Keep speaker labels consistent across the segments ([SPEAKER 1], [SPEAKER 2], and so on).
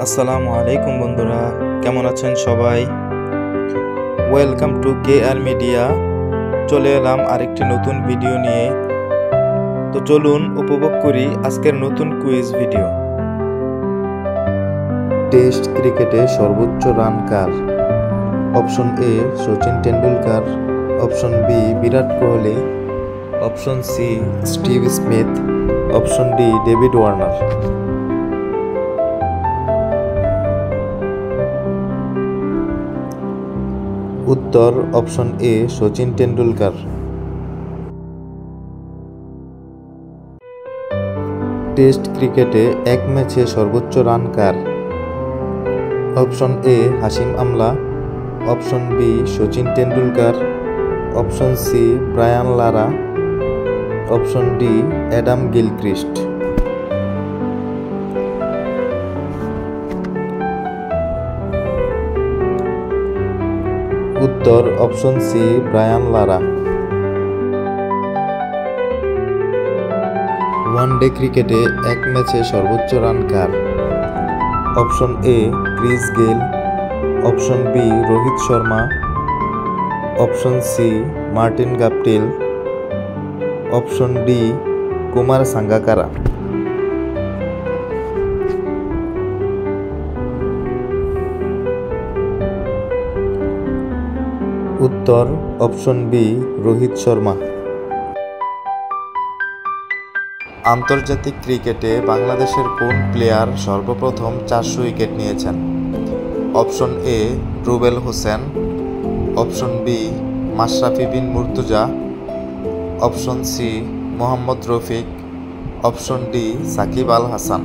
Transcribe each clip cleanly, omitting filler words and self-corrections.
[SPEAKER 1] আসসালামু আলাইকুম বন্ধুরা, কেমন আছেন সবাই? Welcome to KR media. চলে এলাম আরেকটি নতুন ভিডিও নিয়ে। তো চলুন উপভোগ করি আজকের নতুন কুইজ ভিডিও। টেস্ট ক্রিকেটে সর্বোচ্চ রান কার? Option A Sachin Tendulkar, option B Virat Kohli, option C Steve Smith, option D David Warner. উত্তর option A Sachin Tendulkar. Test ক্রিকেটে এক ম্যাচে সর্বোচ্চ রান কার? Option A Hashim Amla, option B Sachin Tendulkar, option C Brian Lara, option D Adam Gilchrist. উত্তর option C Brian Lara. One day ক্রিকেটে এক ম্যাচে সর্বোচ্চ রান কার? Option A Chris Gayle, option B Rohit Sharma, option C Martin Guptill, option D Kumar Sangakkara. উত্তর option B Rohit Sharma. আন্তর্জাতিক ক্রিকেটে বাংলাদেশের কোন প্লেয়ার সর্বপ্রথম 400 উইকেট নিয়েছেন? Option A Rubel Hossain, option B Mashrafe bin Mortaza, option C Mohammad Rafique, option D Shakib Al Hasan.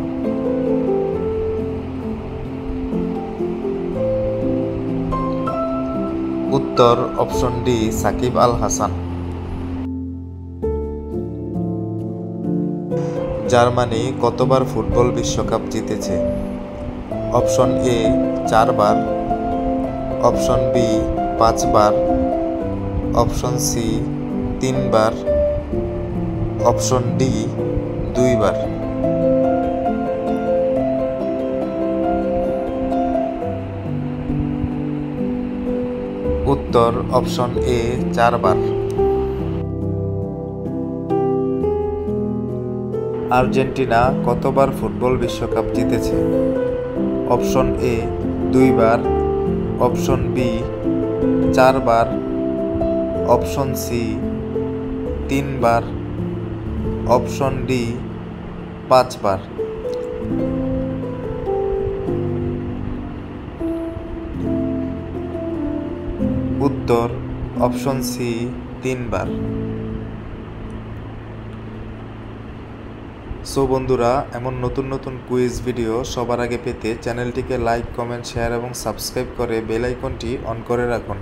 [SPEAKER 1] উত্তর option D Shakib Al Hasan. Germany কতবার ফুটবল বিশ্বকাপ জিতেছে? অপশন এ 4 বার, অপশন বি 5 বার, অপশন সি 3 বার, অপশন ডি 2 বার। উত্তর অপশন এ 4 বার। আর্জেন্টিনা কতবার ফুটবল বিশ্বকাপ জিতেছে? অপশন এ 2 বার, অপশন বি 4 বার, অপশন সি 3 বার, অপশন ডি 5 বার। উত্তর অপশন সি 3 বার। সো বন্ধুরা, এমন নতুন নতুন কুইজ ভিডিও সবার আগে পেতে চ্যানেলটিকে লাইক, কমেন্ট, শেয়ার এবং সাবস্ক্রাইব করে বেল আইকনটি অন করে রাখুন।